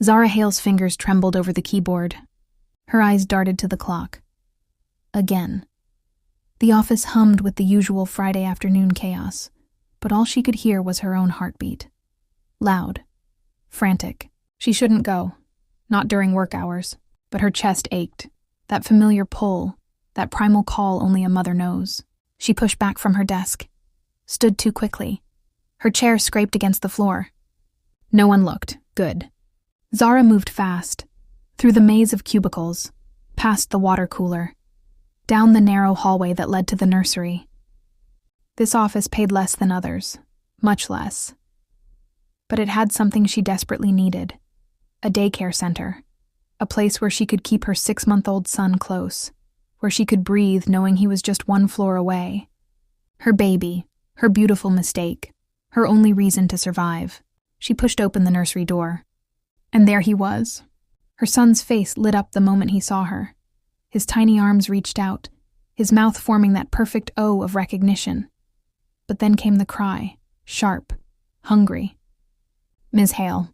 Zara Hale's fingers trembled over the keyboard. Her eyes darted to the clock. Again. The office hummed with the usual Friday afternoon chaos, but all she could hear was her own heartbeat. Loud. Frantic. She shouldn't go. Not during work hours. But her chest ached. That familiar pull, that primal call only a mother knows. She pushed back from her desk. Stood too quickly. Her chair scraped against the floor. No one looked. Good. Zara moved fast. Through the maze of cubicles. Past the water cooler. Down the narrow hallway that led to the nursery. This office paid less than others. Much less. But it had something she desperately needed. A daycare center. A place where she could keep her 6-month-old son close. Where she could breathe knowing he was just 1 floor away. Her baby. Her beautiful mistake. Her only reason to survive. She pushed open the nursery door. And there he was. Her son's face lit up the moment he saw her. His tiny arms reached out, his mouth forming that perfect O of recognition. But then came the cry, sharp, hungry. Ms. Hale.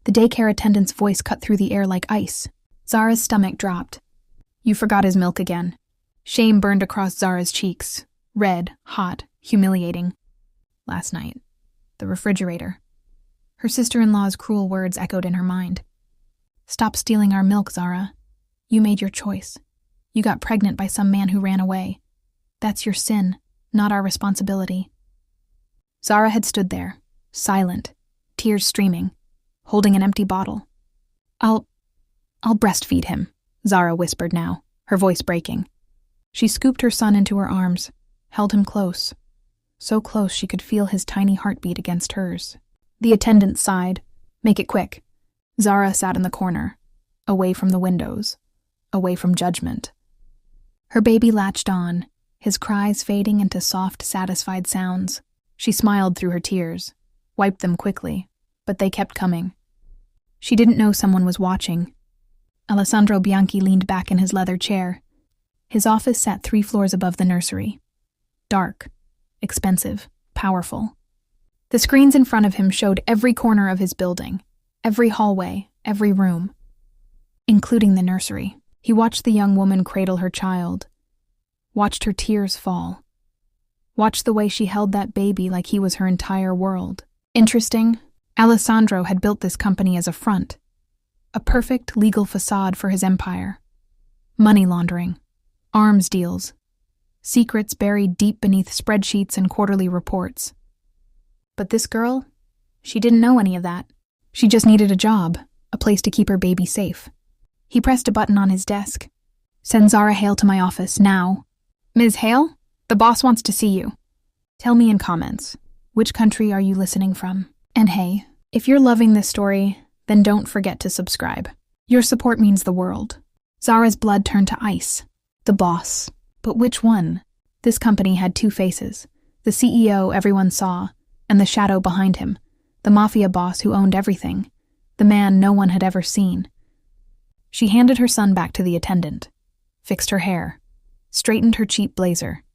The daycare attendant's voice cut through the air like ice. Zara's stomach dropped. You forgot his milk again. Shame burned across Zara's cheeks. Red, hot, humiliating. Last night. The refrigerator. Her sister-in-law's cruel words echoed in her mind. Stop stealing our milk, Zara. You made your choice. You got pregnant by some man who ran away. That's your sin, not our responsibility. Zara had stood there, silent, tears streaming, holding an empty bottle. I'll breastfeed him, Zara whispered now, her voice breaking. She scooped her son into her arms, held him close. So close she could feel his tiny heartbeat against hers. The attendant sighed. Make it quick. Zara sat in the corner, away from the windows, away from judgment. Her baby latched on, his cries fading into soft, satisfied sounds. She smiled through her tears, wiped them quickly, but they kept coming. She didn't know someone was watching. Alessandro Bianchi leaned back in his leather chair. His office sat 3 floors above the nursery. Dark, expensive, powerful. The screens in front of him showed every corner of his building, every hallway, every room, including the nursery. He watched the young woman cradle her child, watched her tears fall, watched the way she held that baby like he was her entire world. Interesting, Alessandro had built this company as a front, a perfect legal facade for his empire. Money laundering, arms deals, secrets buried deep beneath spreadsheets and quarterly reports. But this girl, she didn't know any of that. She just needed a job, a place to keep her baby safe. He pressed a button on his desk. Send Zara Hale to my office, now. Ms. Hale, the boss wants to see you. Tell me in comments, which country are you listening from? And hey, if you're loving this story, then don't forget to subscribe. Your support means the world. Zara's blood turned to ice. The boss. But which one? This company had 2 faces. The CEO everyone saw, and the shadow behind him. The mafia boss who owned everything. The man no one had ever seen. She handed her son back to the attendant, fixed her hair, straightened her cheap blazer.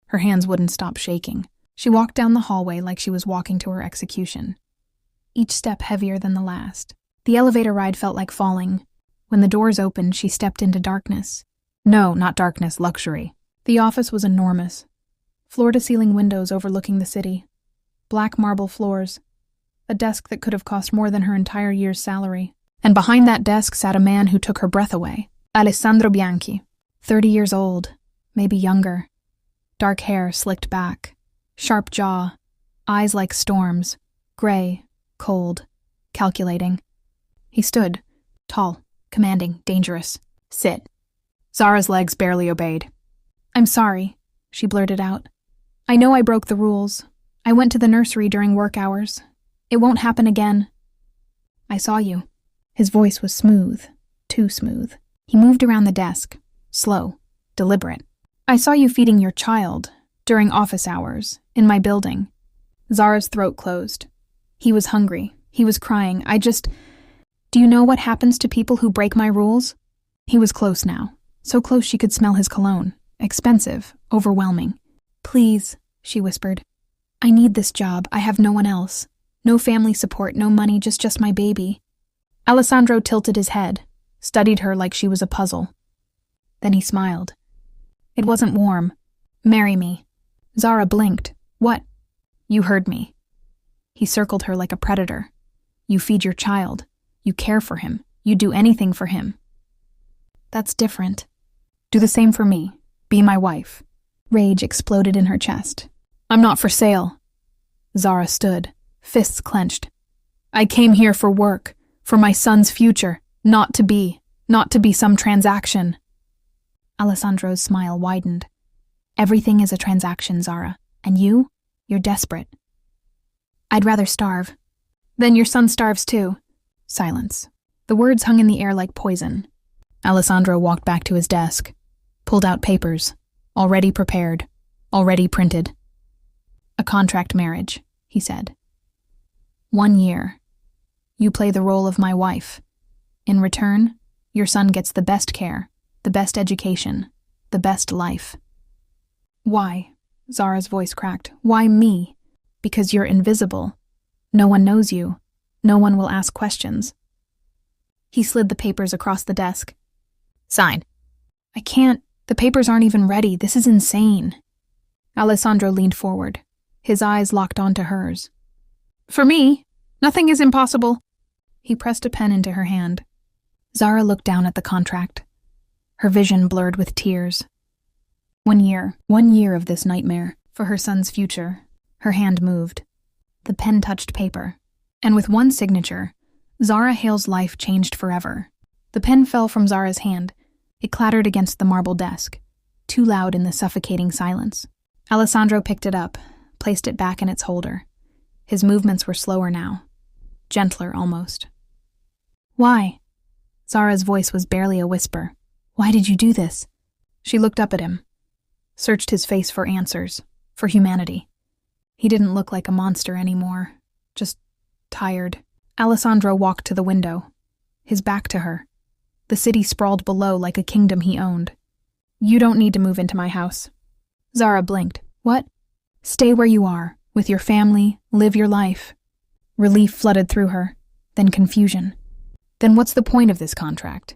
Her hands wouldn't stop shaking. She walked down the hallway like she was walking to her execution, each step heavier than the last. The elevator ride felt like falling. When the doors opened, she stepped into darkness. No, not darkness, luxury. The office was enormous. Floor-to-ceiling windows overlooking the city. Black marble floors. A desk that could have cost more than her entire year's salary. And behind that desk sat a man who took her breath away. Alessandro Bianchi. 30 years old, maybe younger. Dark hair slicked back. Sharp jaw. Eyes like storms. Gray, cold, calculating. He stood, tall, commanding, dangerous. Sit. Zara's legs barely obeyed. I'm sorry, she blurted out. I know I broke the rules. I went to the nursery during work hours. It won't happen again. I saw you. His voice was smooth, too smooth. He moved around the desk, slow, deliberate. I saw you feeding your child, during office hours, in my building. Zara's throat closed. He was hungry. He was crying. Do you know what happens to people who break my rules? He was close now, so close she could smell his cologne. Expensive, overwhelming. Please, she whispered. I need this job. I have no one else. No family support, no money, just my baby. Alessandro tilted his head, studied her like she was a puzzle. Then he smiled. It wasn't warm. Marry me. Zara blinked. What? You heard me. He circled her like a predator. You feed your child. You care for him. You do anything for him. That's different. Do the same for me. Be my wife. Rage exploded in her chest. I'm not for sale. Zara stood, fists clenched. I came here for work, for my son's future, not to be some transaction. Alessandro's smile widened. Everything is a transaction, Zara. And you're desperate. I'd rather starve. Then your son starves too. Silence. The words hung in the air like poison. Alessandro walked back to his desk, pulled out papers, already prepared, already printed. A contract marriage, he said. 1 year. You play the role of my wife. In return, your son gets the best care, the best education, the best life. Why? Zara's voice cracked. Why me? Because you're invisible. No one knows you. No one will ask questions. He slid the papers across the desk. Sign. I can't. The papers aren't even ready. This is insane. Alessandro leaned forward. His eyes locked onto hers. For me, nothing is impossible. He pressed a pen into her hand. Zara looked down at the contract. Her vision blurred with tears. 1 year of this nightmare, for her son's future. Her hand moved. The pen touched paper. And with one signature, Zara Hale's life changed forever. The pen fell from Zara's hand. It clattered against the marble desk, too loud in the suffocating silence. Alessandro picked it up, placed it back in its holder. His movements were slower now, gentler almost. Why? Zara's voice was barely a whisper. Why did you do this? She looked up at him, searched his face for answers, for humanity. He didn't look like a monster anymore, just tired. Alessandro walked to the window, his back to her. The city sprawled below like a kingdom he owned. You don't need to move into my house. Zara blinked. What? Stay where you are, with your family, live your life. Relief flooded through her, then confusion. Then what's the point of this contract?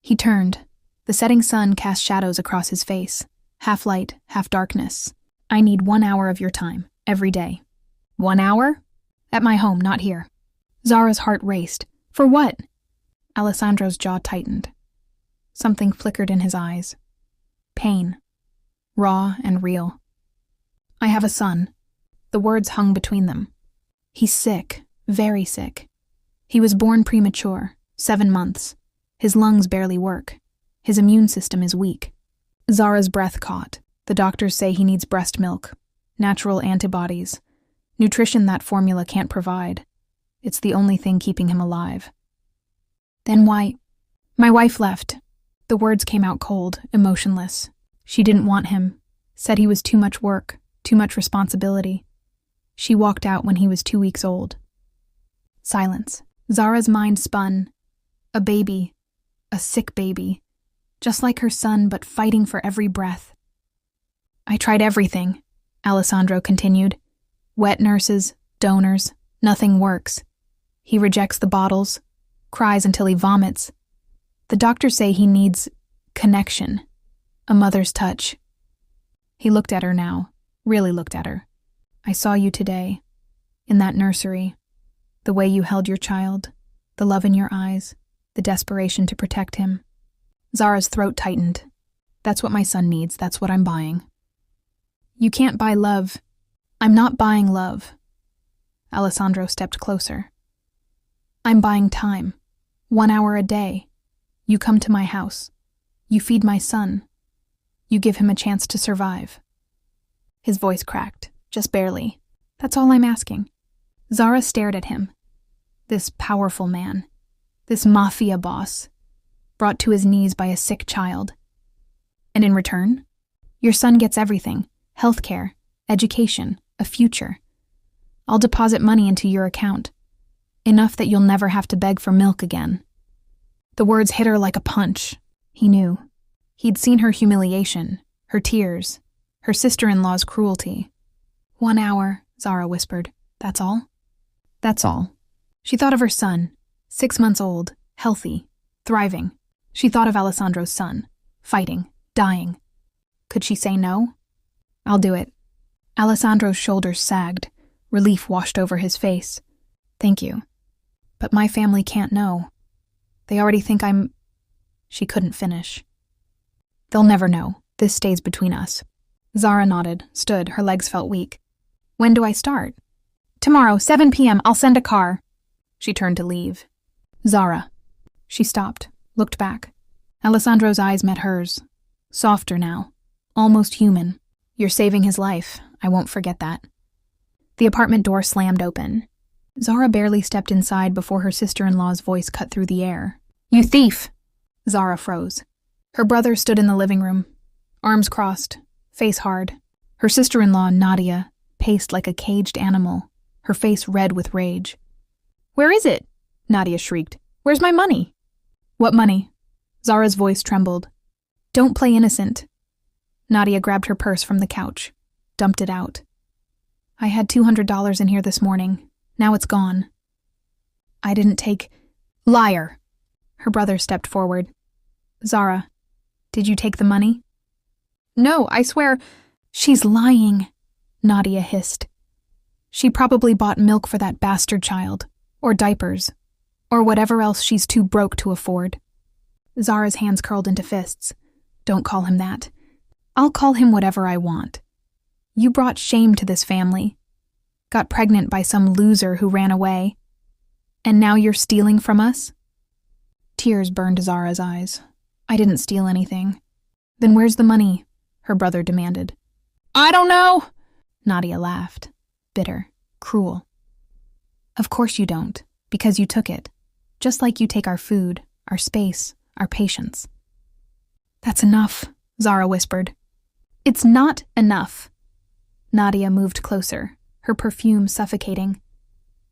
He turned. The setting sun cast shadows across his face, half light, half darkness. I need 1 hour of your time, every day. 1 hour? At my home, not here. Zara's heart raced. For what? Alessandro's jaw tightened. Something flickered in his eyes. Pain. Raw and real. I have a son. The words hung between them. He's sick, very sick. He was born premature, 7 months. His lungs barely work. His immune system is weak. Zara's breath caught. The doctors say he needs breast milk, natural antibodies, nutrition that formula can't provide. It's the only thing keeping him alive. Then why? My wife left. The words came out cold, emotionless. She didn't want him, said he was too much work, too much responsibility. She walked out when he was 2 weeks old. Silence. Zara's mind spun. A baby. A sick baby. Just like her son, but fighting for every breath. I tried everything, Alessandro continued. Wet nurses, donors, nothing works. He rejects the bottles, cries until he vomits. The doctors say he needs connection, a mother's touch. He looked at her now, really looked at her. I saw you today, in that nursery. The way you held your child, the love in your eyes, the desperation to protect him. Zara's throat tightened. That's what my son needs, that's what I'm buying. You can't buy love. I'm not buying love. Alessandro stepped closer. I'm buying time. 1 hour a day. You come to my house. You feed my son. You give him a chance to survive. His voice cracked, just barely. That's all I'm asking. Zara stared at him. This powerful man. This mafia boss. Brought to his knees by a sick child. And in return, your son gets everything. Healthcare, education, a future. I'll deposit money into your account. Enough that you'll never have to beg for milk again. The words hit her like a punch. He knew. He'd seen her humiliation, her tears, her sister-in-law's cruelty. 1 hour, Zara whispered. That's all? That's all. She thought of her son, 6 months old, healthy, thriving. She thought of Alessandro's son, fighting, dying. Could she say no? I'll do it. Alessandro's shoulders sagged. Relief washed over his face. Thank you. But my family can't know. They already think I'm... She couldn't finish. They'll never know. This stays between us. Zara nodded, stood, her legs felt weak. When do I start? Tomorrow, 7 p.m., I'll send a car. She turned to leave. Zara. She stopped, looked back. Alessandro's eyes met hers. Softer now. Almost human. You're saving his life. I won't forget that. The apartment door slammed open. Zara barely stepped inside before her sister-in-law's voice cut through the air. You thief! Zara froze. Her brother stood in the living room, arms crossed, face hard. Her sister-in-law, Nadia, paced like a caged animal, her face red with rage. Where is it? Nadia shrieked. Where's my money? What money? Zara's voice trembled. Don't play innocent. Nadia grabbed her purse from the couch, dumped it out. I had $200 in here this morning. Now it's gone. I didn't take... Liar! Her brother stepped forward. Zara, did you take the money? No, I swear... She's lying, Nadia hissed. She probably bought milk for that bastard child, or diapers, or whatever else she's too broke to afford. Zara's hands curled into fists. Don't call him that. I'll call him whatever I want. You brought shame to this family. Got pregnant by some loser who ran away. And now you're stealing from us? Tears burned Zara's eyes. I didn't steal anything. Then where's the money? Her brother demanded. I don't know. Nadia laughed. Bitter, cruel. Of course you don't, because you took it. Just like you take our food, our space, our patience. That's enough, Zara whispered. It's not enough. Nadia moved closer, her perfume suffocating.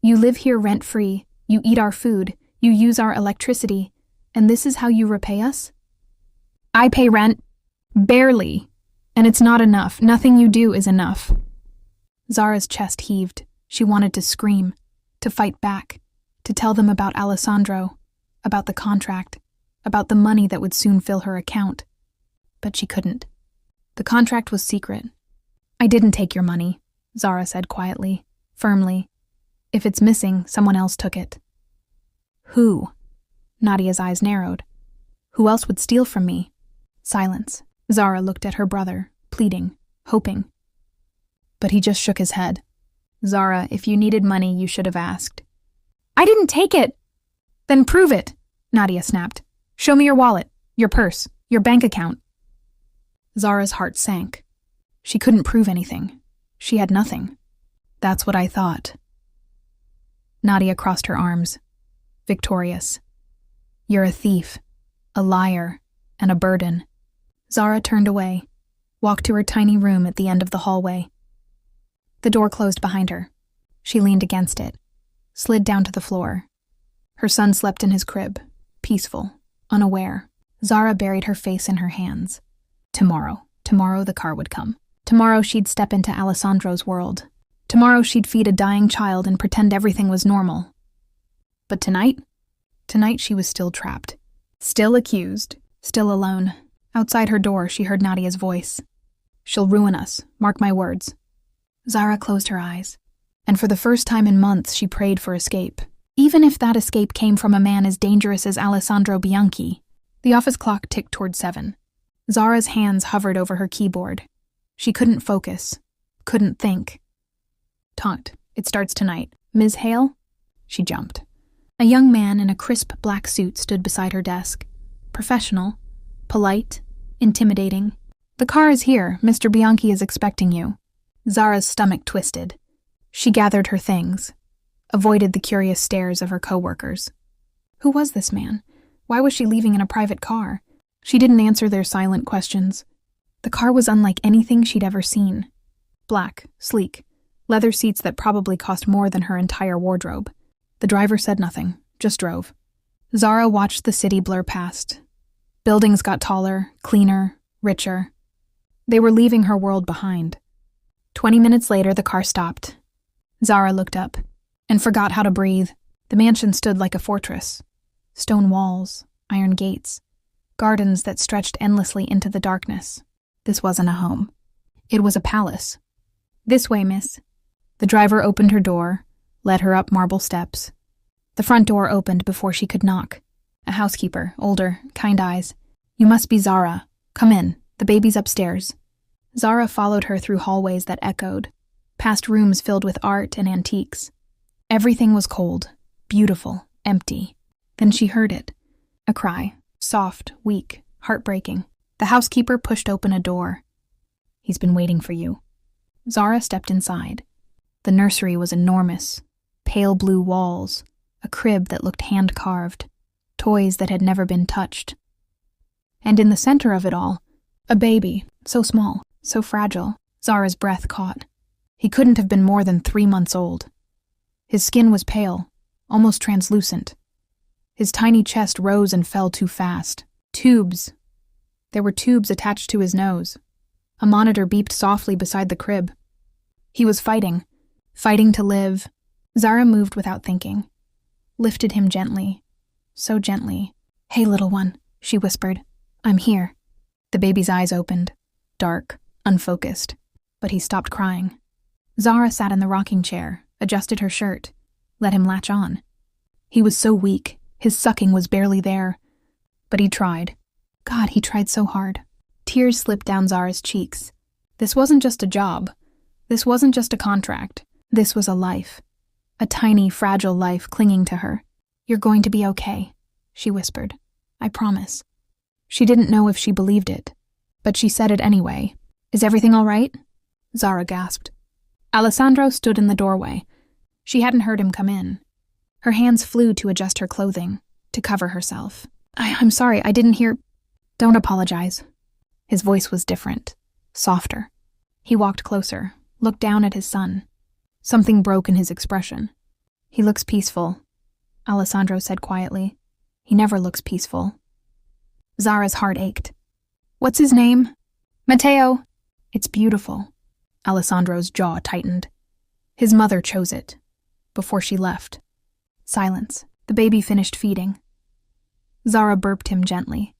You live here rent-free, you eat our food, you use our electricity, and this is how you repay us? I pay rent. Barely. And it's not enough. Nothing you do is enough. Zara's chest heaved. She wanted to scream, to fight back, to tell them about Alessandro, about the contract, about the money that would soon fill her account. But she couldn't. The contract was secret. I didn't take your money, Zara said quietly, firmly. If it's missing, someone else took it. Who? Nadia's eyes narrowed. Who else would steal from me? Silence. Zara looked at her brother, pleading, hoping. But he just shook his head. Zara, if you needed money, you should have asked. I didn't take it! Then prove it, Nadia snapped. Show me your wallet, your purse, your bank account. Zara's heart sank. She couldn't prove anything. She had nothing. That's what I thought. Nadia crossed her arms, victorious. You're a thief, a liar, and a burden. Zara turned away, walked to her tiny room at the end of the hallway. The door closed behind her. She leaned against it, slid down to the floor. Her son slept in his crib, peaceful, unaware. Zara buried her face in her hands. Tomorrow the car would come. Tomorrow she'd step into Alessandro's world. Tomorrow she'd feed a dying child and pretend everything was normal. But tonight she was still trapped. Still accused, still alone. Outside her door, she heard Nadia's voice. She'll ruin us, mark my words. Zara closed her eyes, and for the first time in months she prayed for escape, even if that escape came from a man as dangerous as Alessandro Bianchi. The office clock ticked toward 7. Zara's hands hovered over her keyboard. She couldn't focus, couldn't think. Taunt, it starts tonight. Ms. Hale? She jumped. A young man in a crisp black suit stood beside her desk. Professional, polite, intimidating. The car is here. Mr. Bianchi is expecting you. Zara's stomach twisted. She gathered her things, avoided the curious stares of her coworkers. Who was this man? Why was she leaving in a private car? She didn't answer their silent questions. The car was unlike anything she'd ever seen. Black, sleek, leather seats that probably cost more than her entire wardrobe. The driver said nothing, just drove. Zara watched the city blur past. Buildings got taller, cleaner, richer. They were leaving her world behind. 20 minutes later, the car stopped. Zara looked up and forgot how to breathe. The mansion stood like a fortress. Stone walls, iron gates, gardens that stretched endlessly into the darkness. This wasn't a home. It was a palace. "This way, miss." The driver opened her door, led her up marble steps. The front door opened before she could knock. A housekeeper, older, kind eyes. "You must be Zara. Come in. The baby's upstairs." Zara followed her through hallways that echoed, past rooms filled with art and antiques. Everything was cold, beautiful, empty. Then she heard it. A cry, soft, weak, heartbreaking. The housekeeper pushed open a door. "He's been waiting for you." Zara stepped inside. The nursery was enormous. Pale blue walls, a crib that looked hand-carved, toys that had never been touched. And in the center of it all, a baby, so small, so fragile. Zara's breath caught. He couldn't have been more than 3 months old. His skin was pale, almost translucent. His tiny chest rose and fell too fast. Tubes. There were tubes attached to his nose. A monitor beeped softly beside the crib. He was fighting to live. Zara moved without thinking, lifted him gently, so gently. "Hey, little one," she whispered. "I'm here." The baby's eyes opened, dark, unfocused, but he stopped crying. Zara sat in the rocking chair, adjusted her shirt, let him latch on. He was so weak, his sucking was barely there, but he tried. God, he tried so hard. Tears slipped down Zara's cheeks. This wasn't just a job. This wasn't just a contract. This was a life. A tiny, fragile life clinging to her. "You're going to be okay," she whispered. "I promise." She didn't know if she believed it, but she said it anyway. "Is everything all right?" Zara gasped. Alessandro stood in the doorway. She hadn't heard him come in. Her hands flew to adjust her clothing, to cover herself. I'm sorry, I didn't hear." "Don't apologize." His voice was different, softer. He walked closer, looked down at his son. Something broke in his expression. "He looks peaceful," Alessandro said quietly. "He never looks peaceful." Zara's heart ached. "What's his name?" "Matteo." "It's beautiful." Alessandro's jaw tightened. His mother chose it. Before she left. Silence. The baby finished feeding. Zara burped him gently.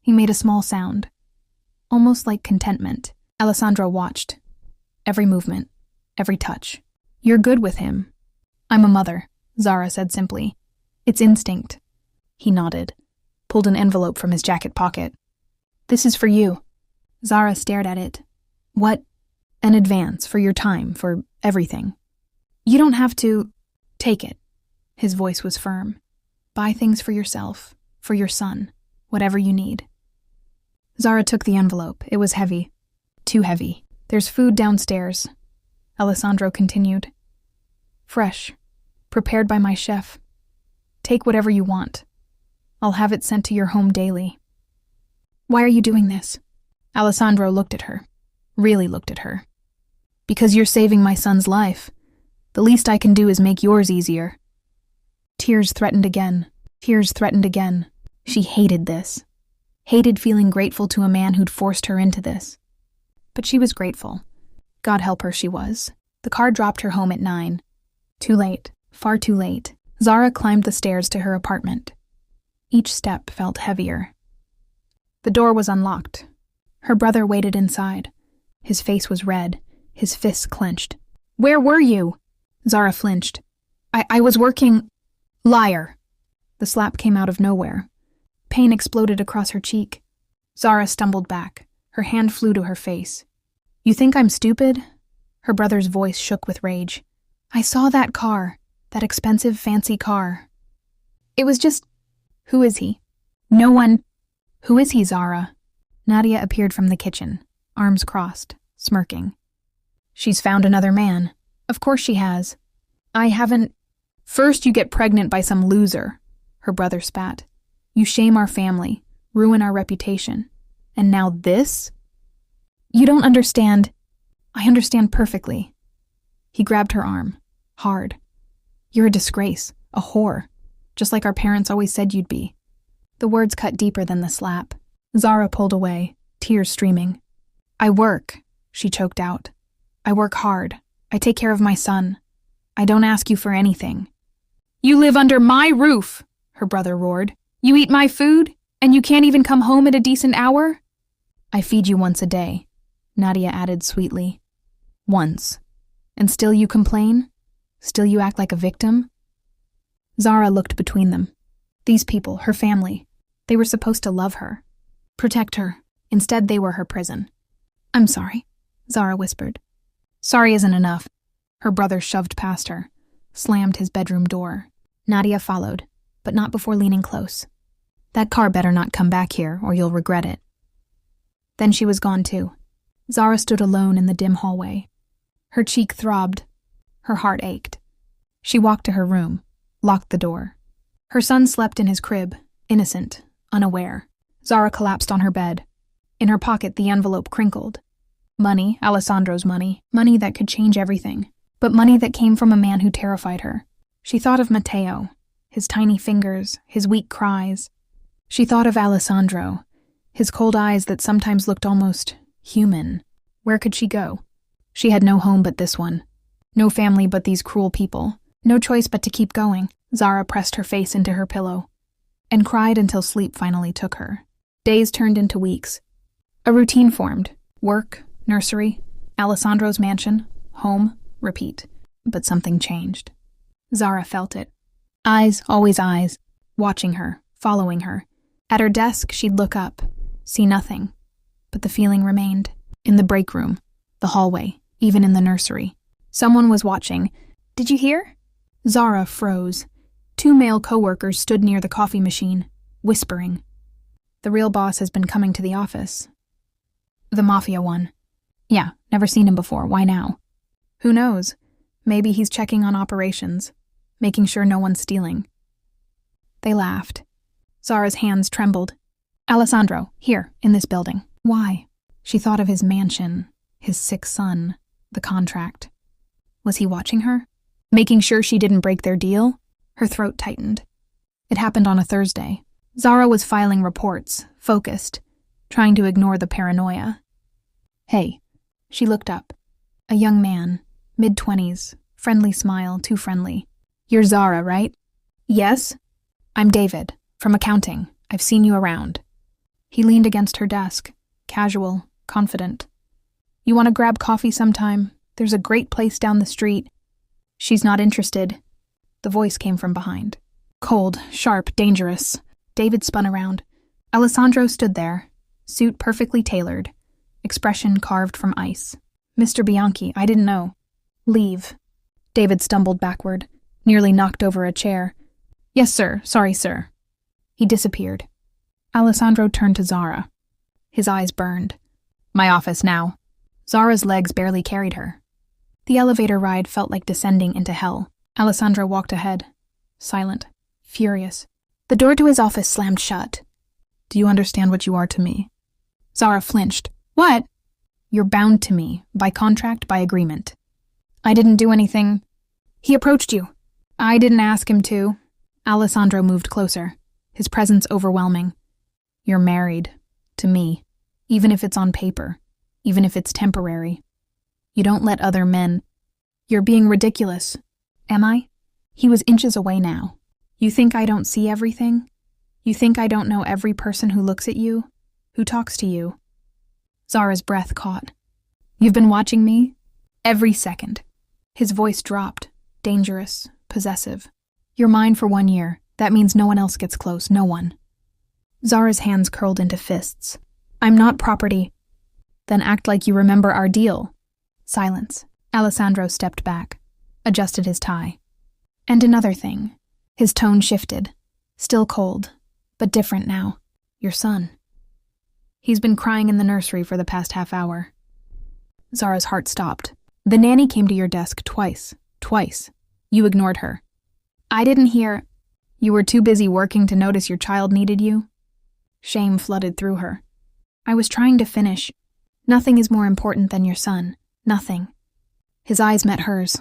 He made a small sound, almost like contentment. Alessandro watched. Every movement, every touch. "You're good with him." "I'm a mother," Zara said simply. "It's instinct." He nodded, pulled an envelope from his jacket pocket. "This is for you." Zara stared at it. "What?" "An advance for your time, for everything." "You don't have to." "Take it." His voice was firm. "Buy things for yourself, for your son, whatever you need." Zara took the envelope. It was heavy. Too heavy. "There's food downstairs," Alessandro continued. "Fresh. Prepared by my chef. Take whatever you want. I'll have it sent to your home daily." "Why are you doing this?" Alessandro looked at her. Really looked at her. "Because you're saving my son's life. The least I can do is make yours easier." Tears threatened again. Tears threatened again. She hated this. Hated feeling grateful to a man who'd forced her into this. But she was grateful. God help her, she was. The car dropped her home at 9. Too late. Far too late. Zara climbed the stairs to her apartment. Each step felt heavier. The door was unlocked. Her brother waited inside. His face was red, his fists clenched. "Where were you?" Zara flinched. I was working." "Liar." The slap came out of nowhere. Pain exploded across her cheek. Zara stumbled back. Her hand flew to her face. "You think I'm stupid?" Her brother's voice shook with rage. "I saw that car, that expensive, fancy car. It was just..." "Who is he?" "No one..." "Who is he, Zara?" Nadia appeared from the kitchen, arms crossed, smirking. "She's found another man. Of course she has." "I haven't..." "First you get pregnant by some loser," her brother spat. "You shame our family, ruin our reputation. And now this?" "You don't understand." "I understand perfectly." He grabbed her arm, hard. "You're a disgrace, a whore, just like our parents always said you'd be." The words cut deeper than the slap. Zara pulled away, tears streaming. "I work," she choked out. "I work hard. I take care of my son. I don't ask you for anything." You live under my roof, her brother roared. You eat my food, and you can't even come home at a decent hour? I feed you once a day, Nadia added sweetly. Once. And still you complain? Still you act like a victim? Zara looked between them. These people, her family, they were supposed to love her, protect her. Instead, they were her prison. I'm sorry, Zara whispered. Sorry isn't enough. Her brother shoved past her, slammed his bedroom door. Nadia followed, but not before leaning close. That car better not come back here, or you'll regret it. Then she was gone too. Zara stood alone in the dim hallway. Her cheek throbbed. Her heart ached. She walked to her room, locked the door. Her son slept in his crib, innocent, unaware. Zara collapsed on her bed. In her pocket, the envelope crinkled. Money, Alessandro's money, money that could change everything, but money that came from a man who terrified her. She thought of Matteo, his tiny fingers, his weak cries. She thought of Alessandro, his cold eyes that sometimes looked almost human. Where could she go? She had no home but this one. No family but these cruel people. No choice but to keep going. Zara pressed her face into her pillow and cried until sleep finally took her. Days turned into weeks. A routine formed. Work, nursery, Alessandro's mansion, home, repeat. But something changed. Zara felt it. Eyes, always eyes, watching her, following her. At her desk, she'd look up, see nothing. But the feeling remained. In the break room, the hallway, even in the nursery. Someone was watching. Did you hear? Zara froze. 2 male co-workers stood near the coffee machine, whispering. The real boss has been coming to the office. The mafia one. Yeah, never seen him before. Why now? Who knows? Maybe he's checking on operations, making sure no one's stealing. They laughed. Zara's hands trembled. Alessandro, here, in this building. Why? She thought of his mansion, his sick son, the contract. Was he watching her? Making sure she didn't break their deal? Her throat tightened. It happened on a Thursday. Zara was filing reports, focused, trying to ignore the paranoia. Hey. She looked up. A young man, mid-20s, friendly smile, too friendly. You're Zara, right? Yes. I'm David, from accounting. I've seen you around. He leaned against her desk, casual, confident. You want to grab coffee sometime? There's a great place down the street. She's not interested. The voice came from behind. Cold, sharp, dangerous. David spun around. Alessandro stood there, suit perfectly tailored, expression carved from ice. Mr. Bianchi, I didn't know. Leave. David stumbled backward, nearly knocked over a chair. Yes, sir. Sorry, sir. He disappeared. Alessandro turned to Zara. His eyes burned. My office now. Zara's legs barely carried her. The elevator ride felt like descending into hell. Alessandro walked ahead, silent, furious. The door to his office slammed shut. Do you understand what you are to me? Zara flinched. What? You're bound to me, by contract, by agreement. I didn't do anything. He approached you. I didn't ask him to. Alessandro moved closer, his presence overwhelming. You're married. To me. Even if it's on paper. Even if it's temporary. You don't let other men. You're being ridiculous. Am I? He was inches away now. You think I don't see everything? You think I don't know every person who looks at you? Who talks to you? Zara's breath caught. You've been watching me? Every second. His voice dropped, dangerous, possessive. You're mine for 1 year. That means no one else gets close, no one. Zara's hands curled into fists. I'm not property. Then act like you remember our deal. Silence. Alessandro stepped back, adjusted his tie. And another thing. His tone shifted. Still cold, but different now. Your son. He's been crying in the nursery for the past half hour. Zara's heart stopped. The nanny came to your desk twice. You ignored her. I didn't hear. You were too busy working to notice your child needed you? Shame flooded through her. I was trying to finish. Nothing is more important than your son. Nothing. His eyes met hers.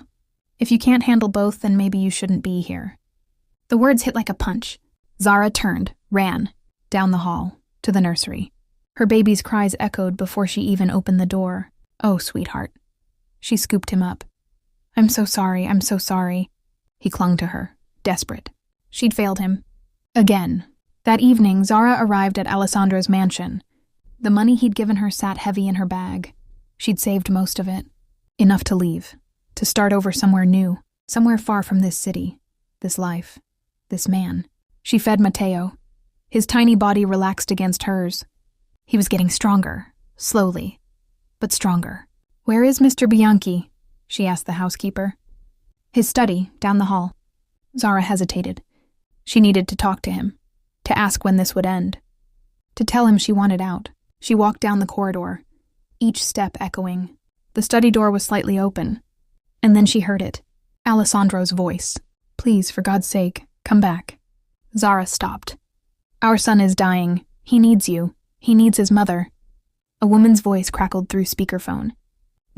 If you can't handle both, then maybe you shouldn't be here. The words hit like a punch. Zara turned, ran, down the hall, to the nursery. Her baby's cries echoed before she even opened the door. Oh, sweetheart. She scooped him up. I'm so sorry. He clung to her. desperate. She'd failed him. Again. That evening, Zara arrived at Alessandro's mansion. The money he'd given her sat heavy in her bag. She'd saved most of it. Enough to leave. To start over somewhere new. Somewhere far from this city. This life. This man. She fed Matteo. His tiny body relaxed against hers. He was getting stronger. Slowly. But stronger. "Where is Mr. Bianchi?" she asked the housekeeper. "His study, down the hall." Zara hesitated. She needed to talk to him. To ask when this would end. To tell him she wanted out. She walked down the corridor, each step echoing. The study door was slightly open. And then she heard it. Alessandro's voice. "Please, for God's sake, come back." Zara stopped. "Our son is dying. He needs you. He needs his mother." A woman's voice crackled through speakerphone.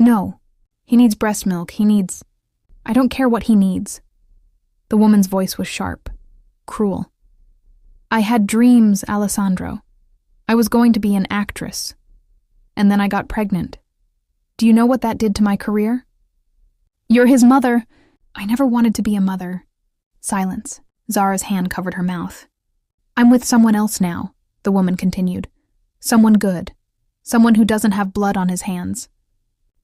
"No. He needs breast milk. He needs... I don't care what he needs." The woman's voice was sharp. Cruel. "I had dreams, Alessandro. I was going to be an actress. And then I got pregnant. Do you know what that did to my career?" "You're his mother." "I never wanted to be a mother." Silence. Zara's hand covered her mouth. "I'm with someone else now," the woman continued. "Someone good. Someone who doesn't have blood on his hands."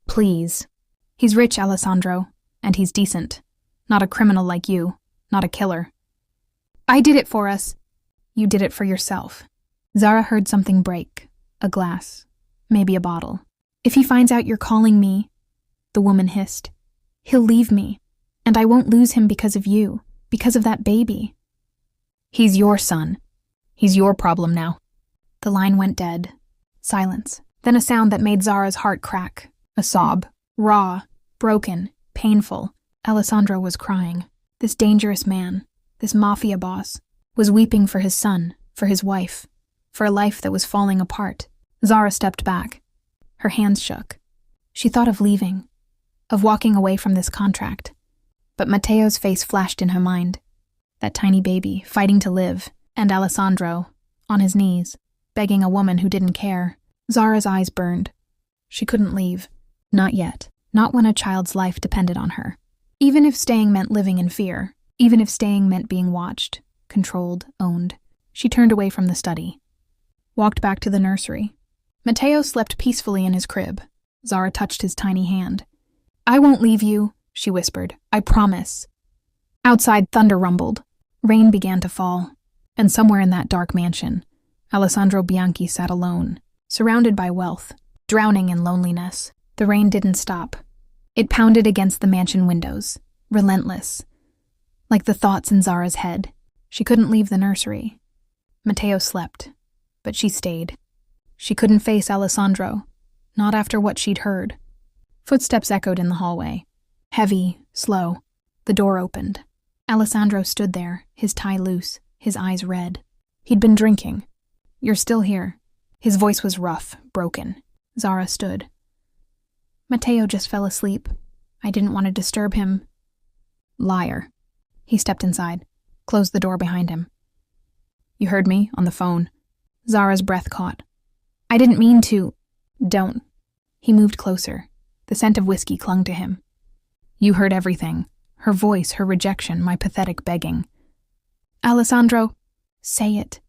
"Please." "He's rich, Alessandro. And he's decent. Not a criminal like you. Not a killer." "I did it for us." "You did it for yourself." Zara heard something break. A glass. Maybe a bottle. "If he finds out you're calling me," the woman hissed, "he'll leave me. And I won't lose him because of you. Because of that baby." "He's your son. He's your problem now." The line went dead. Silence. Then a sound that made Zara's heart crack. A sob. Raw. Broken. Painful. Alessandro was crying. This dangerous man, this mafia boss, was weeping for his son, for his wife, for a life that was falling apart. Zara stepped back. Her hands shook. She thought of leaving, of walking away from this contract. But Matteo's face flashed in her mind. That tiny baby, fighting to live, and Alessandro, on his knees, begging a woman who didn't care. Zara's eyes burned. She couldn't leave. Not yet. Not when a child's life depended on her. Even if staying meant living in fear. Even if staying meant being watched, controlled, owned. She turned away from the study. Walked back to the nursery. Matteo slept peacefully in his crib. Zara touched his tiny hand. "I won't leave you," she whispered. "I promise." Outside, thunder rumbled. Rain began to fall. And somewhere in that dark mansion, Alessandro Bianchi sat alone, surrounded by wealth, drowning in loneliness. The rain didn't stop. It pounded against the mansion windows, relentless. Like the thoughts in Zara's head. She couldn't leave the nursery. Matteo slept, but she stayed. She couldn't face Alessandro, not after what she'd heard. Footsteps echoed in the hallway. Heavy, slow. The door opened. Alessandro stood there, his tie loose, his eyes red. He'd been drinking. "You're still here." His voice was rough, broken. Zara stood. "Matteo just fell asleep. I didn't want to disturb him." "Liar." He stepped inside, closed the door behind him. "You heard me, on the phone." Zara's breath caught. "I didn't mean to." "Don't." He moved closer. The scent of whiskey clung to him. "You heard everything. Her voice, her rejection, my pathetic begging." "Alessandro, say it."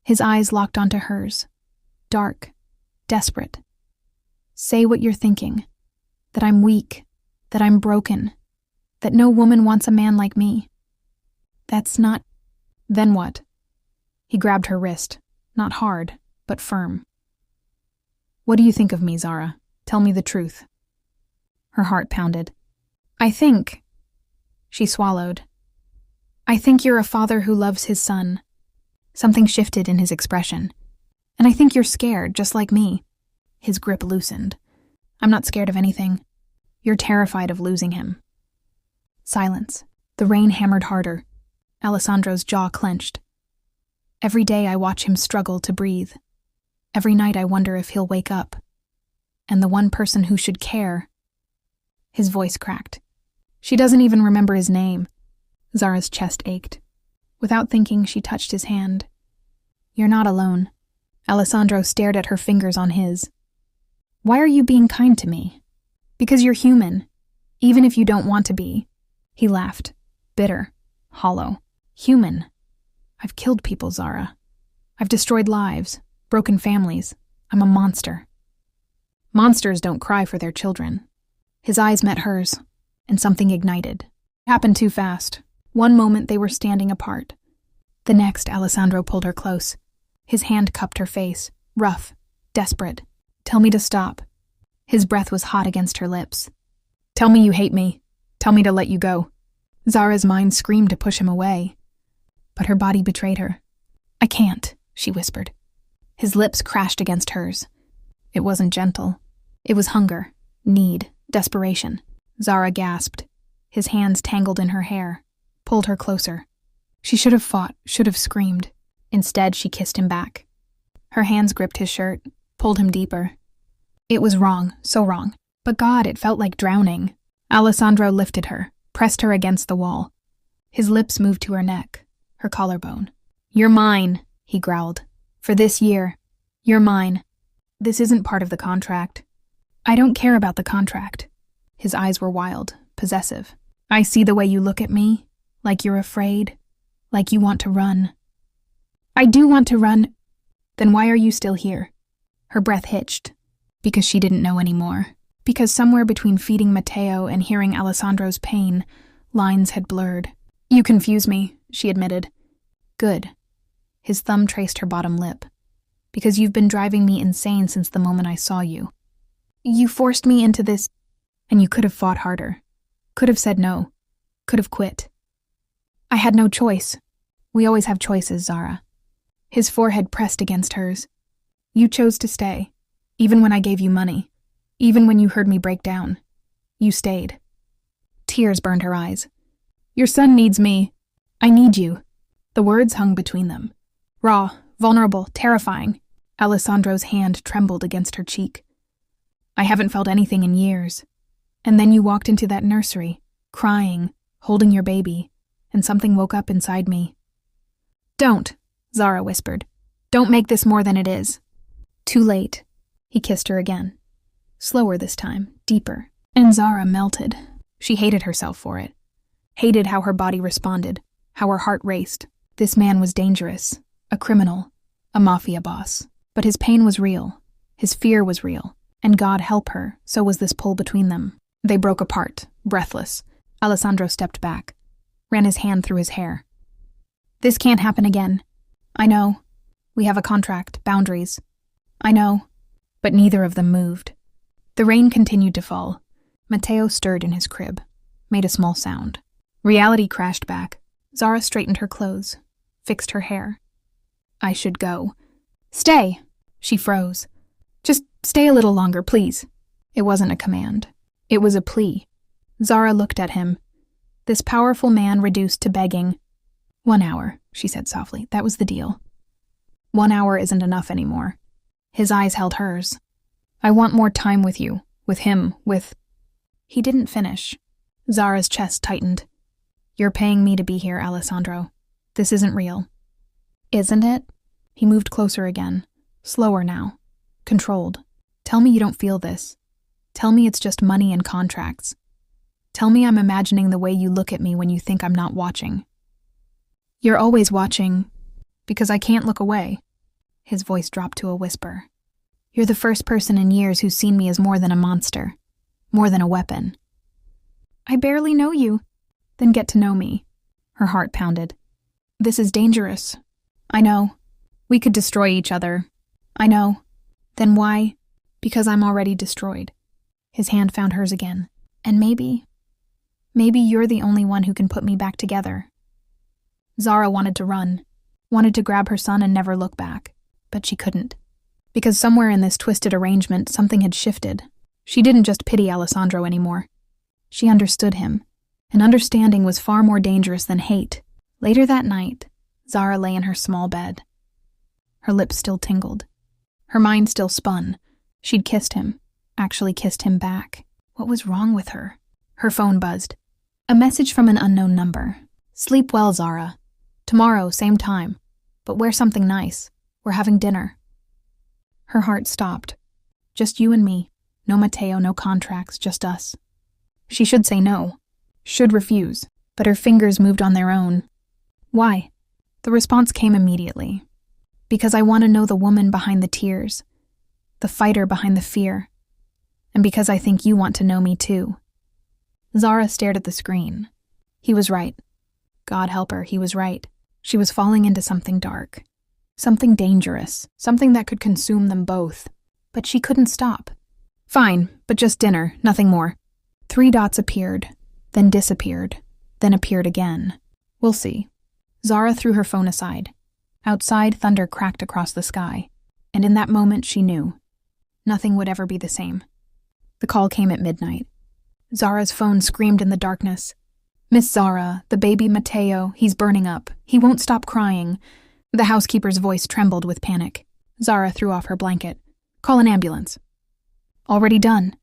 His eyes locked onto hers. Dark, desperate. "Say what you're thinking. That I'm weak. That I'm broken. That no woman wants a man like me." "That's not..." "Then what?" He grabbed her wrist. Not hard, but firm. "What do you think of me, Zara? Tell me the truth." Her heart pounded. "I think..." She swallowed. "I think you're a father who loves his son." Something shifted in his expression. "And I think you're scared, just like me." His grip loosened. "I'm not scared of anything. You're terrified of losing him." Silence. The rain hammered harder. Alessandro's jaw clenched. "Every day I watch him struggle to breathe. Every night I wonder if he'll wake up. And the one person who should care..." His voice cracked. "She doesn't even remember his name." Zara's chest ached. Without thinking, she touched his hand. "You're not alone." Alessandro stared at her fingers on his. "Why are you being kind to me?" "Because you're human, even if you don't want to be." He laughed, bitter, hollow. Human. I've killed people, Zara. I've destroyed lives, broken families. I'm a monster. Monsters don't cry for their children. His eyes met hers, and something ignited. It happened too fast. One moment they were standing apart. The next, Alessandro pulled her close. His hand cupped her face, rough, desperate. Tell me to stop. His breath was hot against her lips. Tell me you hate me. Tell me to let you go. Zara's mind screamed to push him away, but her body betrayed her. I can't, she whispered. His lips crashed against hers. It wasn't gentle. It was hunger, need, desperation. Zara gasped. His hands tangled in her hair, pulled her closer. She should have fought, should have screamed. Instead, she kissed him back. Her hands gripped his shirt, pulled him deeper. It was wrong, so wrong. But God, it felt like drowning. Alessandro lifted her, pressed her against the wall. His lips moved to her neck, her collarbone. You're mine, he growled. For this year. You're mine. This isn't part of the contract. I don't care about the contract. His eyes were wild, possessive. I see the way you look at me, like you're afraid, like you want to run. I do want to run. Then why are you still here? Her breath hitched, because she didn't know anymore. Because somewhere between feeding Matteo and hearing Alessandro's pain, lines had blurred. You confuse me, she admitted. Good. His thumb traced her bottom lip. Because you've been driving me insane since the moment I saw you. You forced me into this, and you could have fought harder. Could have said no. Could have quit. I had no choice. We always have choices, Zara. His forehead pressed against hers. You chose to stay, even when I gave you money, even when you heard me break down. You stayed. Tears burned her eyes. Your son needs me. I need you. The words hung between them. Raw, vulnerable, terrifying. Alessandro's hand trembled against her cheek. I haven't felt anything in years. And then you walked into that nursery, crying, holding your baby, and something woke up inside me. Don't, Zara whispered. Don't make this more than it is. Too late. He kissed her again. Slower this time, deeper. And Zara melted. She hated herself for it. Hated how her body responded, how her heart raced. This man was dangerous, a criminal, a mafia boss. But his pain was real. His fear was real. And God help her, so was this pull between them. They broke apart, breathless. Alessandro stepped back, ran his hand through his hair. This can't happen again. I know. We have a contract, boundaries. I know. But neither of them moved. The rain continued to fall. Matteo stirred in his crib, made a small sound. Reality crashed back. Zara straightened her clothes, fixed her hair. I should go. Stay! She froze. Just stay a little longer, please. It wasn't a command. It was a plea. Zara looked at him. This powerful man reduced to begging. 1 hour, she said softly. That was the deal. 1 hour isn't enough anymore. His eyes held hers. I want more time with you, with him, with... He didn't finish. Zara's chest tightened. You're paying me to be here, Alessandro. This isn't real. Isn't it? He moved closer again, slower now, controlled. Tell me you don't feel this. Tell me it's just money and contracts. Tell me I'm imagining the way you look at me when you think I'm not watching. You're always watching, because I can't look away. His voice dropped to a whisper. You're the first person in years who's seen me as more than a monster, more than a weapon. I barely know you. Then get to know me. Her heart pounded. This is dangerous. I know. We could destroy each other. I know. Then why? Because I'm already destroyed. His hand found hers again. And maybe you're the only one who can put me back together. Zara wanted to run, wanted to grab her son and never look back. But she couldn't. Because somewhere in this twisted arrangement, something had shifted. She didn't just pity Alessandro anymore. She understood him. And understanding was far more dangerous than hate. Later that night, Zara lay in her small bed. Her lips still tingled. Her mind still spun. She'd kissed him, actually kissed him back. What was wrong with her? Her phone buzzed. A message from an unknown number. Sleep well, Zara. Tomorrow, same time. But wear something nice. We're having dinner. Her heart stopped. Just you and me. No Matteo, no contracts, just us. She should say no. Should refuse. But her fingers moved on their own, Why? The response came immediately. Because I want to know the woman behind the tears, the fighter behind the fear, and because I think you want to know me too. Zara stared at the screen. He was right. God help her, he was right. She was falling into something dark, something dangerous, something that could consume them both. But she couldn't stop. Fine, but just dinner, nothing more. 3 dots appeared, then disappeared, then appeared again. We'll see. Zara threw her phone aside. Outside, thunder cracked across the sky, and in that moment she knew. Nothing would ever be the same. The call came at midnight. Zara's phone screamed in the darkness. Miss Zara, the baby Mateo, he's burning up. He won't stop crying. The housekeeper's voice trembled with panic. Zara threw off her blanket. Call an ambulance. Already done.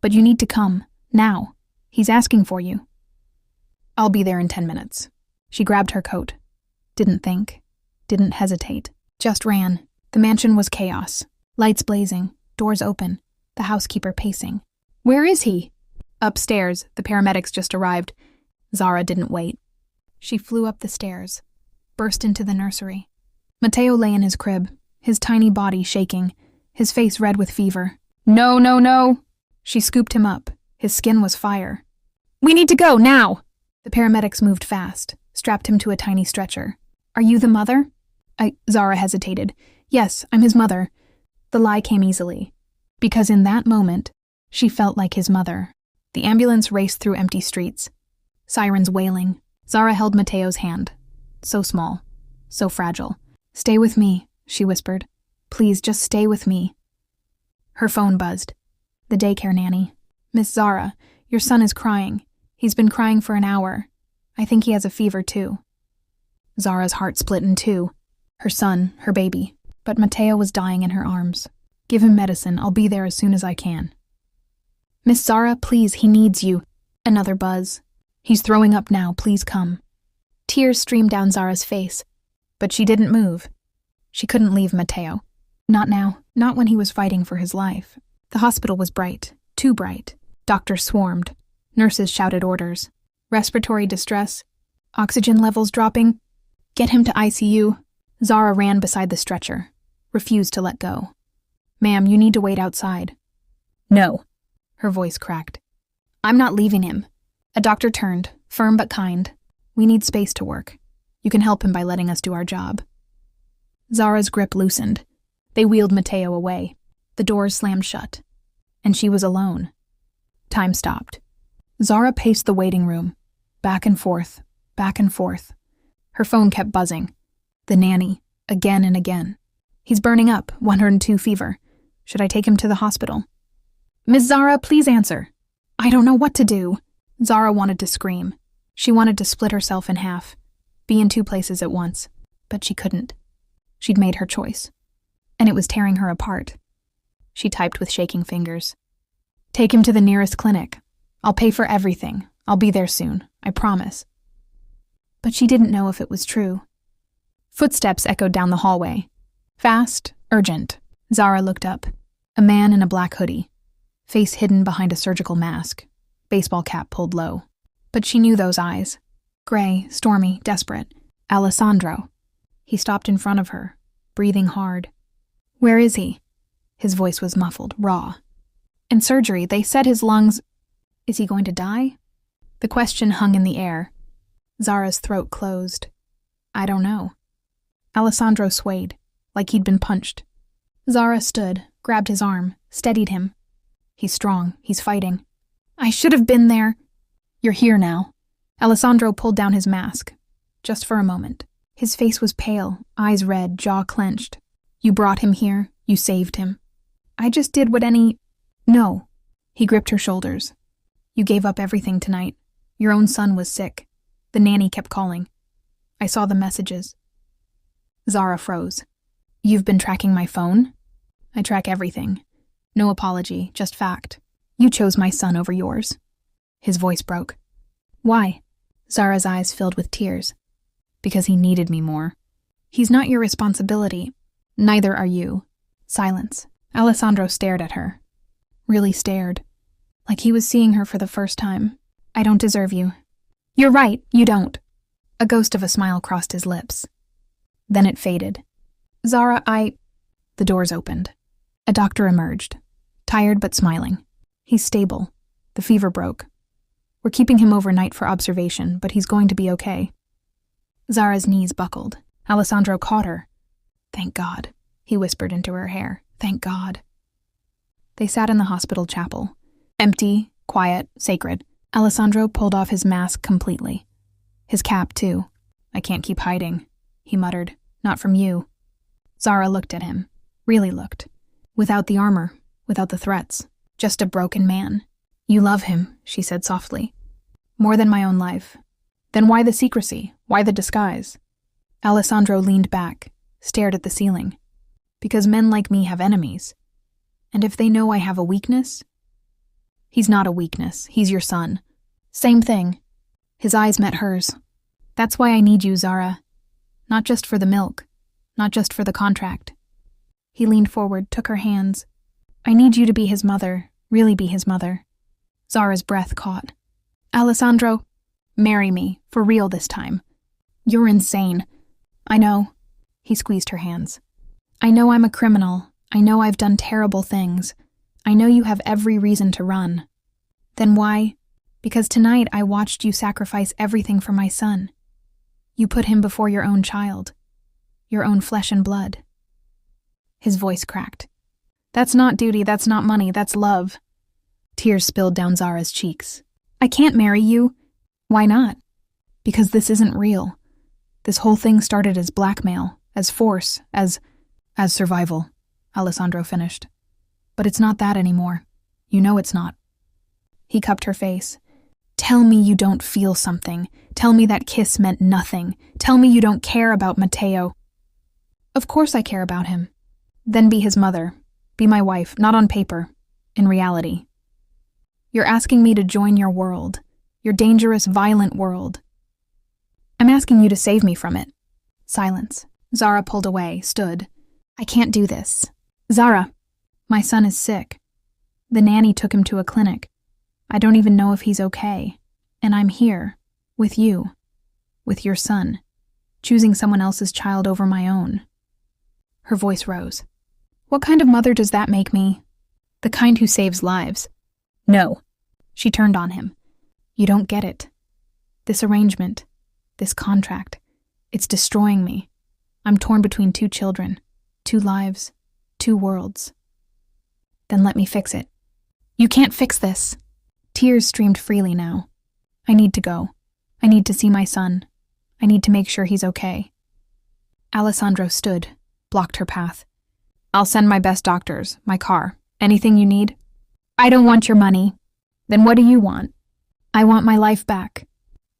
But you need to come. Now. He's asking for you. I'll be there in 10 minutes. She grabbed her coat. Didn't think. Didn't hesitate. Just ran. The mansion was chaos. Lights blazing. Doors open. The housekeeper pacing. Where is he? Upstairs. The paramedics just arrived. Zara didn't wait. She flew up the stairs. Burst into the nursery. Mateo lay in his crib, his tiny body shaking, his face red with fever. No, no, no! She scooped him up. His skin was fire. We need to go, now! The paramedics moved fast, strapped him to a tiny stretcher. Are you the mother? Zara hesitated. Yes, I'm his mother. The lie came easily. Because in that moment, she felt like his mother. The ambulance raced through empty streets. Sirens wailing. Zara held Mateo's hand. So small. So fragile. Stay with me, she whispered. Please, just stay with me. Her phone buzzed. The daycare nanny. Miss Zara, your son is crying. He's been crying for an hour. I think he has a fever, too. Zara's heart split in two. Her son, her baby. But Mateo was dying in her arms. Give him medicine. I'll be there as soon as I can. Miss Zara, please, he needs you. Another buzz. He's throwing up now. Please come. Tears streamed down Zara's face. But she didn't move. She couldn't leave Mateo. Not now. Not when he was fighting for his life. The hospital was bright. Too bright. Doctors swarmed. Nurses shouted orders. Respiratory distress. Oxygen levels dropping. Get him to ICU. Zara ran beside the stretcher. Refused to let go. Ma'am, you need to wait outside. No. Her voice cracked. I'm not leaving him. A doctor turned, firm but kind. We need space to work. You can help him by letting us do our job. Zara's grip loosened. They wheeled Mateo away. The doors slammed shut. And she was alone. Time stopped. Zara paced the waiting room. Back and forth. Back and forth. Her phone kept buzzing. The nanny. Again and again. He's burning up. 102 fever. Should I take him to the hospital? Miss Zara, please answer. I don't know what to do. Zara wanted to scream. She wanted to split herself in half. Be in 2 places at once. But she couldn't. She'd made her choice. And it was tearing her apart. She typed with shaking fingers. Take him to the nearest clinic. I'll pay for everything. I'll be there soon. I promise. But she didn't know if it was true. Footsteps echoed down the hallway. Fast, urgent. Zara looked up. A man in a black hoodie. Face hidden behind a surgical mask. Baseball cap pulled low. But she knew those eyes. Gray, stormy, desperate. Alessandro. He stopped in front of her, breathing hard. Where is he? His voice was muffled, raw. In surgery, they said his lungs... Is he going to die? The question hung in the air. Zara's throat closed. I don't know. Alessandro swayed, like he'd been punched. Zara stood, grabbed his arm, steadied him. He's strong. He's fighting. I should have been there. You're here now. Alessandro pulled down his mask. Just for a moment. His face was pale, eyes red, jaw clenched. You brought him here. You saved him. I just did what any... No. He gripped her shoulders. You gave up everything tonight. Your own son was sick. The nanny kept calling. I saw the messages. Zara froze. You've been tracking my phone? I track everything. No apology, just fact. You chose my son over yours. His voice broke. Why? Zara's eyes filled with tears. Because he needed me more. He's not your responsibility. Neither are you. Silence. Alessandro stared at her. Really stared. Like he was seeing her for the first time. I don't deserve you. You're right, you don't. A ghost of a smile crossed his lips. Then it faded. Zara, The doors opened. A doctor emerged, tired but smiling. He's stable. The fever broke. We're keeping him overnight for observation, but he's going to be okay. Zara's knees buckled. Alessandro caught her. Thank God, he whispered into her hair. Thank God. They sat in the hospital chapel. Empty, quiet, sacred. Alessandro pulled off his mask completely. His cap, too. I can't keep hiding, he muttered. Not from you. Zara looked at him. Really looked. Without the armor, without the threats. Just a broken man. You love him, she said softly. More than my own life. Then why the secrecy? Why the disguise? Alessandro leaned back, stared at the ceiling. Because men like me have enemies. And if they know I have a weakness? He's not a weakness. He's your son. Same thing. His eyes met hers. That's why I need you, Zara. Not just for the milk. Not just for the contract. He leaned forward, took her hands. I need you to be his mother, really be his mother. Zara's breath caught. Alessandro, marry me, for real this time. You're insane. I know. He squeezed her hands. I know I'm a criminal. I know I've done terrible things. I know you have every reason to run. Then why? Because tonight I watched you sacrifice everything for my son. You put him before your own child. Your own flesh and blood. His voice cracked. That's not duty, that's not money, that's love. Tears spilled down Zara's cheeks. I can't marry you. Why not? Because this isn't real. This whole thing started as blackmail, as force, as survival, Alessandro finished. But it's not that anymore. You know it's not. He cupped her face. Tell me you don't feel something. Tell me that kiss meant nothing. Tell me you don't care about Matteo. Of course I care about him. Then be his mother. Be my wife, not on paper. In reality. You're asking me to join your world. Your dangerous, violent world. I'm asking you to save me from it. Silence. Zara pulled away, stood. I can't do this. Zara, my son is sick. The nanny took him to a clinic. I don't even know if he's okay. And I'm here, with you, with your son, choosing someone else's child over my own. Her voice rose. What kind of mother does that make me? The kind who saves lives. No. She turned on him. You don't get it. This arrangement, this contract, it's destroying me. I'm torn between two children, two lives, two worlds. Then let me fix it. You can't fix this. Tears streamed freely now. I need to go. I need to see my son. I need to make sure he's okay. Alessandro stood, blocked her path. I'll send my best doctors, my car, anything you need. I don't want your money. Then what do you want? I want my life back.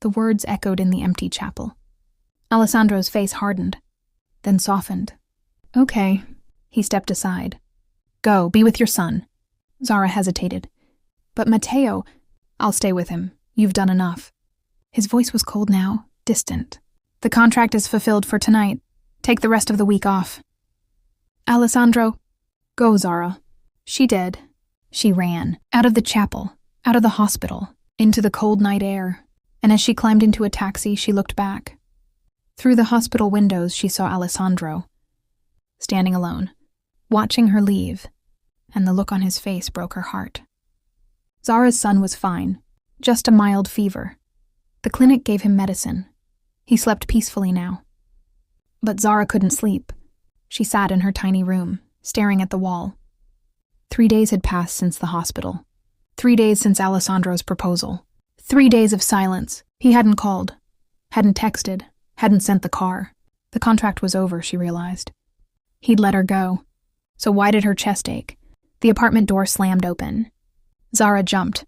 The words echoed in the empty chapel. Alessandro's face hardened, then softened. Okay. He stepped aside. Go, be with your son. Zara hesitated. But Matteo, I'll stay with him. You've done enough. His voice was cold now, distant. The contract is fulfilled for tonight. Take the rest of the week off. Alessandro, go, Zara. She did. She ran, out of the chapel, out of the hospital, into the cold night air, and as she climbed into a taxi, she looked back. Through the hospital windows, she saw Alessandro, standing alone, watching her leave, and the look on his face broke her heart. Zara's son was fine, just a mild fever. The clinic gave him medicine. He slept peacefully now. But Zara couldn't sleep. She sat in her tiny room, staring at the wall. 3 days had passed since the hospital. 3 days since Alessandro's proposal. 3 days of silence. He hadn't called, hadn't texted, hadn't sent the car. The contract was over, she realized. He'd let her go. So why did her chest ache? The apartment door slammed open. Zara jumped.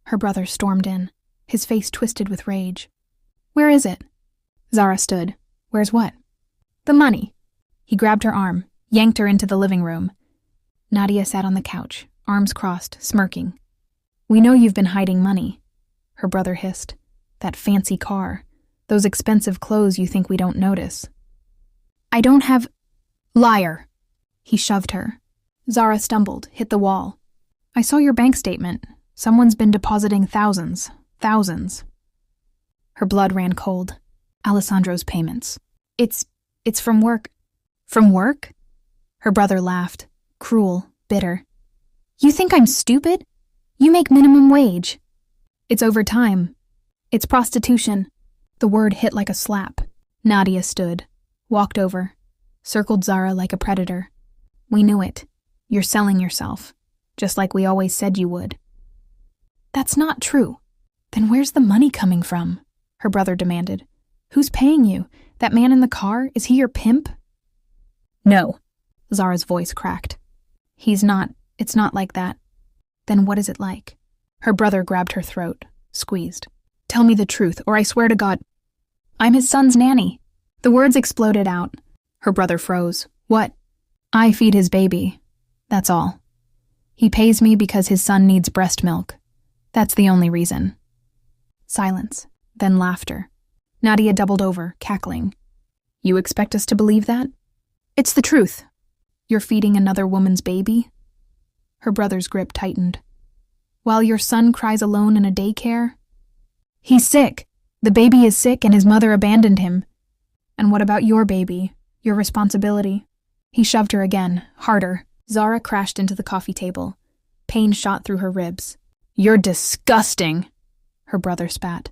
Her brother stormed in, his face twisted with rage. Where is it? Zara stood. Where's what? The money. He grabbed her arm, yanked her into the living room. Nadia sat on the couch, arms crossed, smirking. We know you've been hiding money, her brother hissed. That fancy car, those expensive clothes you think we don't notice. I don't have... Liar! He shoved her. Zara stumbled, hit the wall. I saw your bank statement. Someone's been depositing thousands. Her blood ran cold. Alessandro's payments. It's from work. From work? Her brother laughed, cruel, bitter. You think I'm stupid? You make minimum wage. It's overtime. It's prostitution. The word hit like a slap. Nadia stood, walked over, circled Zara like a predator. We knew it. You're selling yourself, just like we always said you would. That's not true. Then where's the money coming from? Her brother demanded. Who's paying you? That man in the car? Is he your pimp? No. Zara's voice cracked. He's not. It's not like that. Then what is it like? Her brother grabbed her throat, squeezed. Tell me the truth, or I swear to God. I'm his son's nanny. The words exploded out. Her brother froze. What? I feed his baby. That's all. He pays me because his son needs breast milk. That's the only reason. Silence, then laughter. Nadia doubled over, cackling. You expect us to believe that? It's the truth. You're feeding another woman's baby? Her brother's grip tightened. While your son cries alone in a daycare? He's sick. The baby is sick and his mother abandoned him. And what about your baby? Your responsibility? He shoved her again, harder. Zara crashed into the coffee table. Pain shot through her ribs. You're disgusting, her brother spat.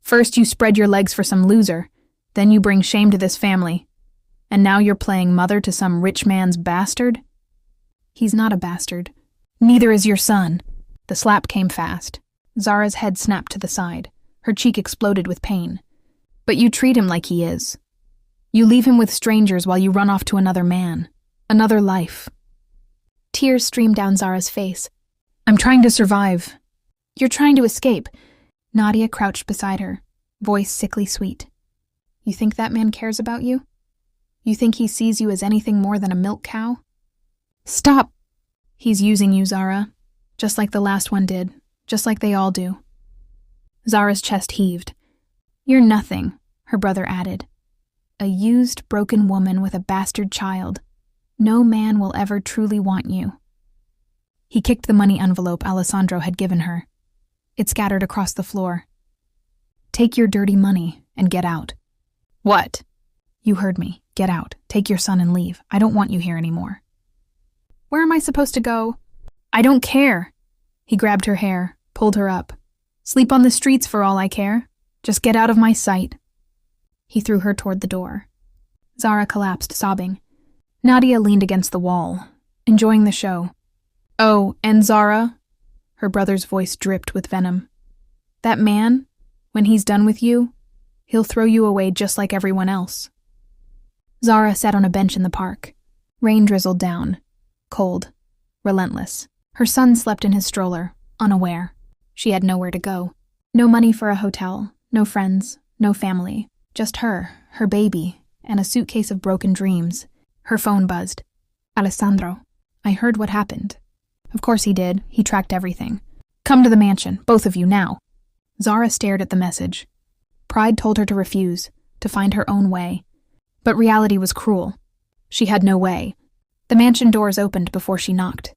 First you spread your legs for some loser, then you bring shame to this family. And now you're playing mother to some rich man's bastard? He's not a bastard. Neither is your son. The slap came fast. Zara's head snapped to the side. Her cheek exploded with pain. But you treat him like he is. You leave him with strangers while you run off to another man. Another life. Tears streamed down Zara's face. I'm trying to survive. You're trying to escape. Nadia crouched beside her, voice sickly sweet. You think that man cares about you? You think he sees you as anything more than a milk cow? Stop! He's using you, Zara. Just like the last one did. Just like they all do. Zara's chest heaved. You're nothing, her brother added. A used, broken woman with a bastard child. No man will ever truly want you. He kicked the money envelope Alessandro had given her. It scattered across the floor. Take your dirty money and get out. What? You heard me. Get out. Take your son and leave. I don't want you here anymore. Where am I supposed to go? I don't care. He grabbed her hair, pulled her up. Sleep on the streets for all I care. Just get out of my sight. He threw her toward the door. Zara collapsed, sobbing. Nadia leaned against the wall, enjoying the show. Oh, and Zara? Her brother's voice dripped with venom. That man, when he's done with you, he'll throw you away just like everyone else. Zara sat on a bench in the park. Rain drizzled down. Cold. Relentless. Her son slept in his stroller, unaware. She had nowhere to go. No money for a hotel, no friends, no family. Just her baby, and a suitcase of broken dreams. Her phone buzzed. Alessandro. I heard what happened. Of course he did. He tracked everything. Come to the mansion, both of you, now. Zara stared at the message. Pride told her to refuse, to find her own way. But reality was cruel. She had no way. The mansion doors opened before she knocked.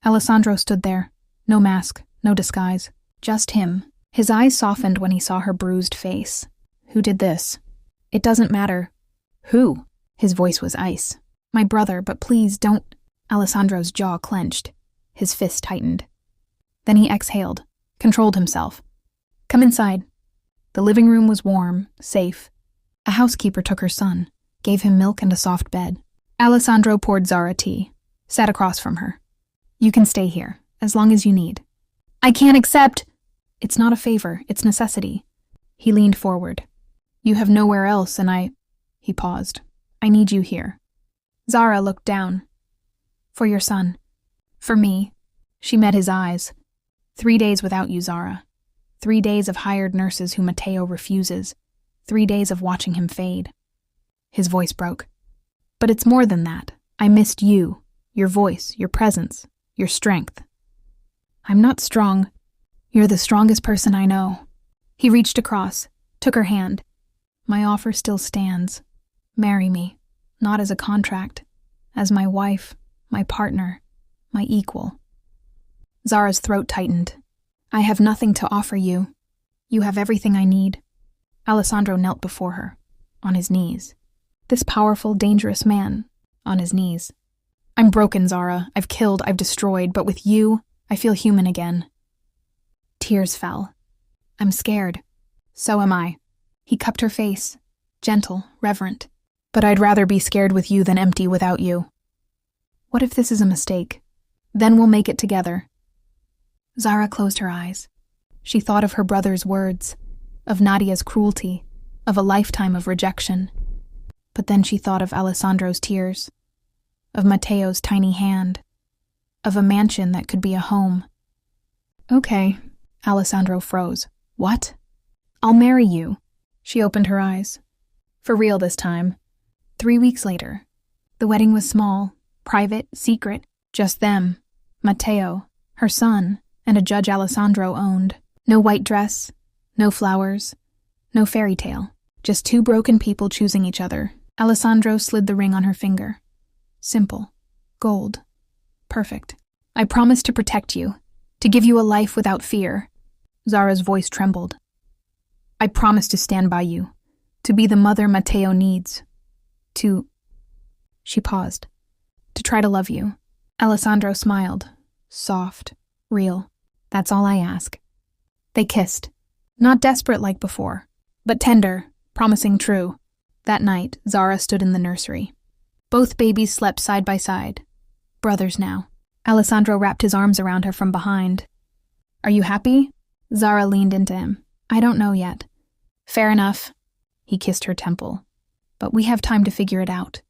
Alessandro stood there. No mask, no disguise. Just him. His eyes softened when he saw her bruised face. Who did this? It doesn't matter. Who? His voice was ice. My brother, but please don't. Alessandro's jaw clenched. His fist tightened. Then he exhaled, controlled himself. Come inside. The living room was warm, safe. A housekeeper took her son, gave him milk and a soft bed. Alessandro poured Zara tea, sat across from her. You can stay here, as long as you need. I can't accept. It's not a favor, it's necessity. He leaned forward. You have nowhere else, and He paused. I need you here. Zara looked down. For your son. For me. She met his eyes. 3 days without you, Zara. 3 days of hired nurses who Matteo refuses. 3 days of watching him fade. His voice broke. But it's more than that. I missed you. Your voice, your presence, your strength. I'm not strong. You're the strongest person I know. He reached across, took her hand. My offer still stands. Marry me, not as a contract, as my wife, my partner, my equal. Zara's throat tightened. I have nothing to offer you. You have everything I need. Alessandro knelt before her, on his knees. This powerful, dangerous man, on his knees. I'm broken, Zara. I've killed, I've destroyed, but with you, I feel human again. Tears fell. I'm scared. So am I. He cupped her face, gentle, reverent. But I'd rather be scared with you than empty without you. What if this is a mistake? Then we'll make it together. Zara closed her eyes. She thought of her brother's words, of Nadia's cruelty, of a lifetime of rejection. But then she thought of Alessandro's tears, of Matteo's tiny hand, of a mansion that could be a home. Okay, Alessandro froze. What? I'll marry you. She opened her eyes. For real this time. 3 weeks later. The wedding was small, private, secret, just them, Matteo, her son, and a judge Alessandro owned. No white dress, no flowers, no fairy tale. Just 2 broken people choosing each other. Alessandro slid the ring on her finger. Simple. Gold. Perfect. I promise to protect you, to give you a life without fear. Zara's voice trembled. I promise to stand by you, to be the mother Matteo needs. She paused. To try to love you. Alessandro smiled. Soft. Real. That's all I ask. They kissed. Not desperate like before, but tender, promising true. That night, Zara stood in the nursery. Both babies slept side by side. Brothers now. Alessandro wrapped his arms around her from behind. Are you happy? Zara leaned into him. I don't know yet. Fair enough. He kissed her temple. But we have time to figure it out.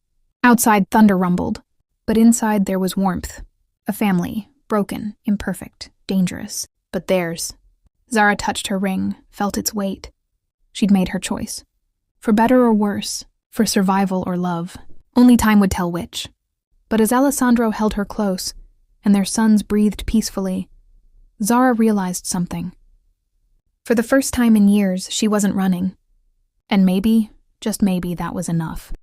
Outside, thunder rumbled. But inside there was warmth. A family, broken, imperfect, dangerous. But theirs. Zara touched her ring, felt its weight. She'd made her choice. For better or worse, for survival or love. Only time would tell which. But as Alessandro held her close, and their sons breathed peacefully, Zara realized something. For the first time in years, she wasn't running. And maybe, just maybe, that was enough.